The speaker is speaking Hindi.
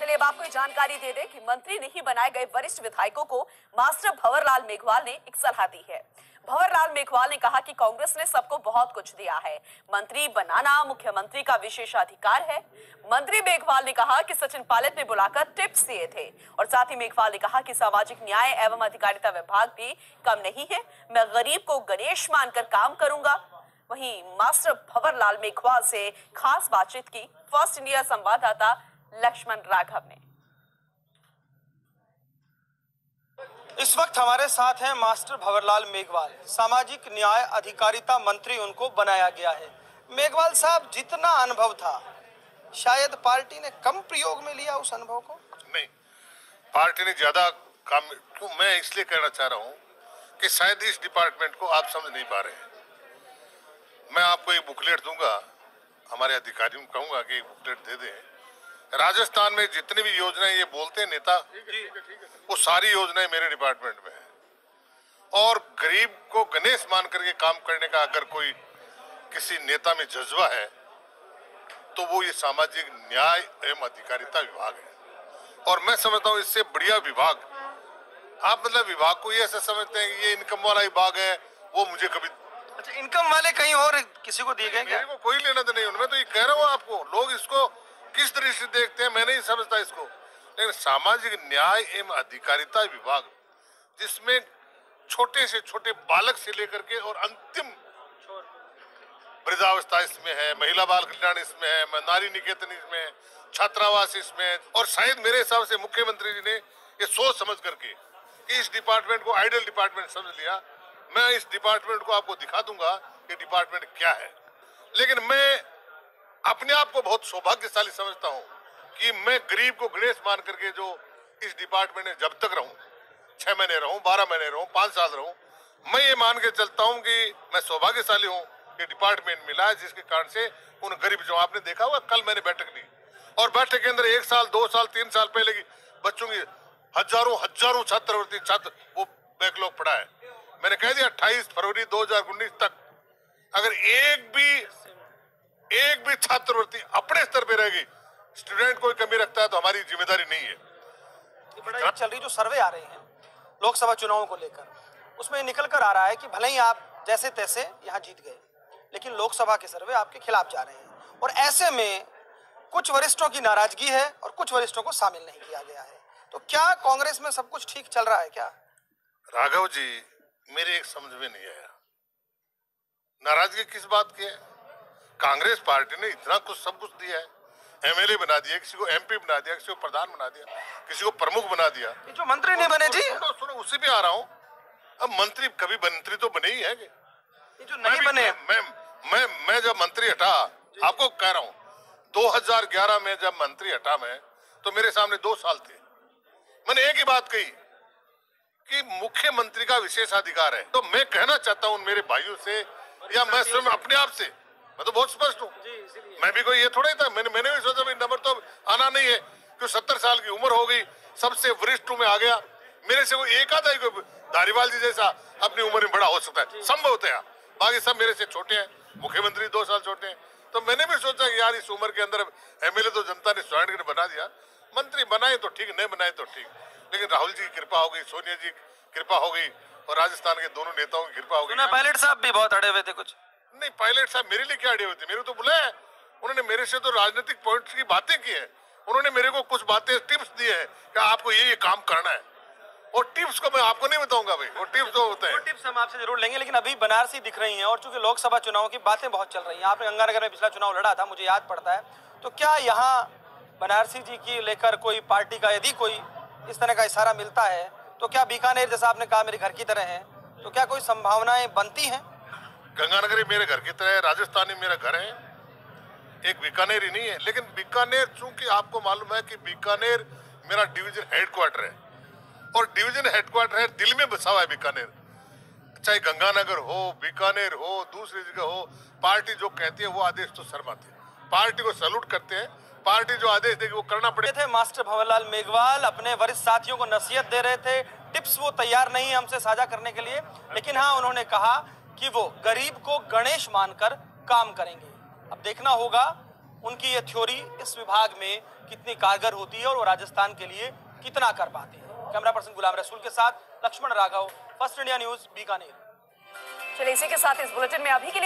चलिए अब आपको जानकारी दे दें कि मंत्री नहीं बनाए गए वरिष्ठ विधायकों को मास्टर भंवरलाल मेघवाल ने एक सलाह दी है। भंवरलाल मेघवाल ने कहा कि कांग्रेस ने सबको बहुत कुछ दिया है, मंत्री बनाना मुख्यमंत्री का विशेषाधिकार है। मंत्री मेघवाल ने कहा कि सचिन पायलट ने बुलाकर टिप्स दिए थे और साथ ही मेघवाल ने कहा कि सामाजिक न्याय एवं अधिकारिता विभाग भी कम नहीं है, मैं गरीब को गणेश मानकर काम करूंगा। वहीं मास्टर भंवरलाल मेघवाल से खास बातचीत की फर्स्ट इंडिया संवाददाता लक्ष्मण राघव ने। इस वक्त हमारे साथ हैं मास्टर भंवरलाल मेघवाल, सामाजिक न्याय अधिकारिता मंत्री उनको बनाया गया है। मेघवाल साहब, जितना अनुभव था शायद पार्टी ने कम प्रयोग में लिया उस अनुभव को? नहीं, पार्टी ने ज्यादा काम। तो मैं इसलिए कहना चाह रहा हूं कि शायद इस डिपार्टमेंट को आप समझ नहीं पा रहे हैं। मैं आपको एक बुकलेट दूंगा, हमारे अधिकारियों को कहूंगा कि एक बुकलेट दे दें। राजस्थान में जितनी भी योजनाएं ये बोलते हैं नेता, वो सारी योजनाएं मेरे डिपार्टमेंट में है। और गरीब को गणेश मान करके काम करने का अगर कोई किसी नेता में जज्बा है तो वो ये सामाजिक न्याय एवं अधिकारिता विभाग है। और मैं समझता हूँ इससे बढ़िया विभाग, आप मतलब विभाग को ये ऐसा समझते हैं कि ये इनकम वाला विभाग है, वो मुझे कभी। अच्छा, इनकम वाले कहीं और किसी को दिए गए क्या? मेरे को कोई लेना तो नहीं, मैं तो ये कह रहा हूँ आपको, लोग इसको किस तरह से देखते हैं मैं नहीं समझता इसको। लेकिन सामाजिक न्याय एवं अधिकारिता विभाग, जिसमें छोटे से छोटे बालक से लेकर के और अंतिम वृद्धावस्था इसमें है, महिला बाल कल्याण इसमें है, नारी निकेतन इसमें है, छात्रावास इसमें है। और शायद मेरे हिसाब से मुख्यमंत्री जी ने ये सोच समझ करके कि इस डिपार्टमेंट को आइडल डिपार्टमेंट समझ लिया। मैं इस डिपार्टमेंट को आपको दिखा दूंगा कि डिपार्टमेंट क्या है। लेकिन मैं अपने आप को बहुत सौभाग्यशाली समझता हूं कि मैं गरीब को गणेश मान करके जो इस डिपार्टमेंट में जब तक रहूं, 6 महीने रहूं, 12 महीने रहूं, 5 साल रहूं, मैं ये मान के चलता हूं कि मैं सौभाग्यशाली हूं कि डिपार्टमेंट मिला है, जिसके कारण से उन गरीब, जो आपने देखा हुआ, कल मैंने बैठक ली और बैठक के अंदर 1 साल 2 साल 3 साल पहले की बच्चों की हजारों छात्रवृत्ति वो बैकलॉग पड़ा है। मैंने कह दिया 28 फरवरी 2019 तक अगर एक भी छात्रवृत्ति अपने स्तर पे रहेगी, स्टूडेंट कोई कमी रखता है तो हमारी जिम्मेदारी नहीं है। बड़ा चल रही जो सर्वे आ रहे हैं लोकसभा चुनावों को लेकर, उसमें निकल कर आ रहा है कि भले ही आप जैसे तैसे यहाँ जीत गए, लेकिन लोकसभा के सर्वे आपके खिलाफ जा रहे हैं। और ऐसे में कुछ वरिष्ठों की नाराजगी है और कुछ वरिष्ठों को शामिल नहीं किया गया है। तो क्या कांग्रेस में सब कुछ ठीक चल रहा है क्या? राघव जी, मेरे एक समझ में नहीं आया, नाराजगी किस बात की है? कांग्रेस पार्टी ने इतना कुछ सब कुछ दिया है, एमएलए बना दिया, किसी को एमपी बना दिया, किसी को प्रधान बना दिया, किसी को प्रमुख बना दिया। ये जो मंत्री नहीं बने जी, सुनो उसी पे आ रहा हूँ। अब मंत्री कभी मंत्री तो बने ही है, ये जो नहीं बने। मैं जब मंत्री हटा, आपको कह रहा हूँ 2011 में जब मंत्री हटा मैं, तो मेरे सामने 2 साल थे। मैंने एक ही बात कही कि मुख्यमंत्री का विशेषाधिकार है। तो मैं कहना चाहता हूँ मेरे भाइयों से या मैं स्वयं अपने आप से, मैं तो बहुत स्पष्ट हूँ। मैं भी कोई ये थोड़ा ही था, मैंने भी सोचा नंबर तो आना नहीं है, क्योंकि 70 साल की उम्र हो गई, सबसे वरिष्ठ में आ गया। मेरे से वो एक आधा ही धारीवाल जी जैसा अपनी उम्र में बड़ा हो सकता है, संभव है। बाकी सब मेरे से छोटे हैं, मुख्यमंत्री 2 साल छोटे हैं। तो मैंने भी सोचा कि यार इस उम्र के अंदर एमएलए तो जनता ने स्वयं बना दिया, मंत्री बनाए तो ठीक, नहीं बनाए तो ठीक। लेकिन राहुल जी की कृपा हो गई, सोनिया जी की कृपा हो गई और राजस्थान के दोनों नेताओं की कृपा हो गई। पायलट साहब भी बहुत अड़े हुए थे कुछ। नहीं, पायलट साहब मेरे लिए क्या अड़े हुए थे? मेरे तो बुलाया, उन्होंने मेरे से तो राजनीतिक पॉइंट्स की बातें की है। उन्होंने मेरे को कुछ बातें टिप्स दिए हैं कि आपको ये काम करना है, और टिप्स को मैं आपको नहीं बताऊंगा भाई, वो टिप्स जो होते हैं। वो टिप्स हम आपसे जरूर लेंगे, लेकिन अभी बनारसी दिख रही हैं और चूंकि लोकसभा चुनाव की बातें बहुत चल रही हैं, आपने गंगानगर में पिछला चुनाव लड़ा था, मुझे याद पड़ता है। तो क्या यहाँ बनारसी जी की लेकर कोई पार्टी का यदि कोई इस तरह का इशारा मिलता है तो क्या बीकानेर, जैसा आपने कहा मेरे घर की तरह है, तो क्या कोई संभावनाएं बनती हैं? गंगानगर मेरे घर की तरह है, राजस्थान ही मेरा घर है, एक बीकानेर ही नहीं है। लेकिन बीकानेर, चूंकि आपको मालूम है कि बीकानेर मेरा डिवीजन हेडक्वार्टर है और डिवीजन हेडक्वार्टर है दिल में बसा हुआ है बीकानेर। चाहे गंगानगर हो, बीकानेर हो, दूसरी जगह हो, पार्टी जो कहती है वो आदेश तो शर्माते हैं, पार्टी को सैल्यूट करते हैं, पार्टी जो आदेश देगी वो करना पड़ेगा। थे मास्टर भंवरलाल मेघवाल अपने वरिष्ठ साथियों को नसीहत दे रहे थे, टिप्स वो तैयार नहीं है हमसे साझा करने के लिए, लेकिन हाँ उन्होंने कहा कि वो गरीब को गणेश मानकर काम करेंगे। अब देखना होगा उनकी ये थ्योरी इस विभाग में कितनी कारगर होती है और वो राजस्थान के लिए कितना कर पाते हैं। कैमरा पर्सन गुलाम रसूल के साथ Lakshman Raghav, first India news, Bikaner. चलिए इसी के साथ इस बुलेटिन में अभी के लिए